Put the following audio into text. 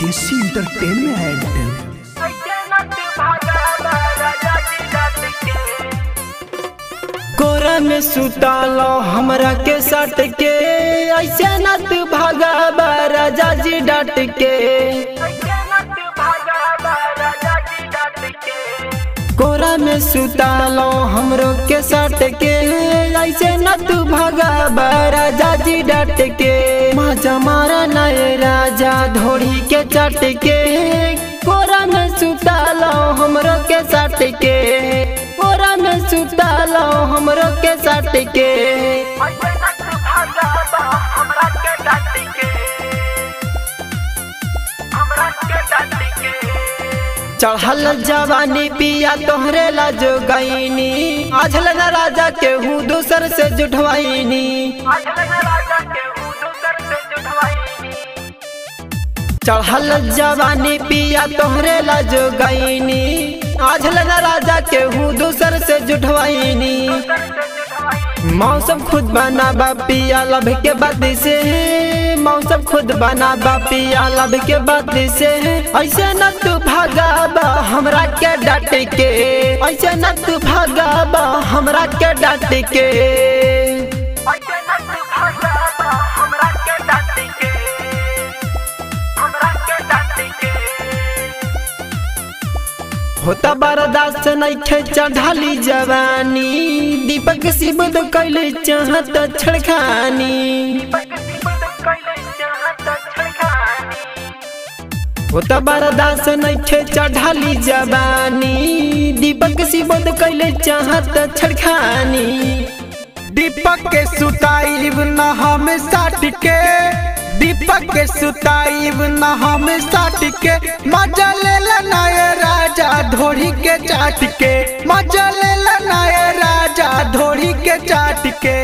देसी एंटरटेनमेंट। कोरा में सुतालो हमरा के सट के, ऐसे न तू भागा राजा जी डट के। कोरा में सुतालो हमरो के सट के, ऐसे न तू भागा राजा जी डट के। माजा मारा नए राजा धोड़ी के चट के, कोरा में सुतालो हमरो के सट के, कोरा में सुतालो हमरो के सट के। चढ़ल जवानी पिया तोहरे ला जो गईनी, आज लगा राजा के हूँ दूसर से जुटवाईनी। चढ़ल जवानी पिया तोहरे ला जो गईनी, आज लगा राजा के हूँ दूसर से जुटवाईनी। मौसम खुद बना पिया लब के बाद से, मौसम खुद बना पिया लब के बाद से। ऐसे न तू भागा हमरा के डट के, ऐसे न तू भागा हमरा के डट के। होता बर्दाश्त नइखे चढ़ाली जवानी, दीपक सिबद कैले चाहत छड़खानी। होता बर्दाश्त नइखे चढ़ाली जवानी, दीपक सिबद कैले चाहत छड़खानी। दीपक के सुताइब न हम साट के, दीपक के सुताइब न हम साट के। मजा ले नए राजा धोड़ी के चाट के, मजा ले नए राजा धोड़ी के चाट के।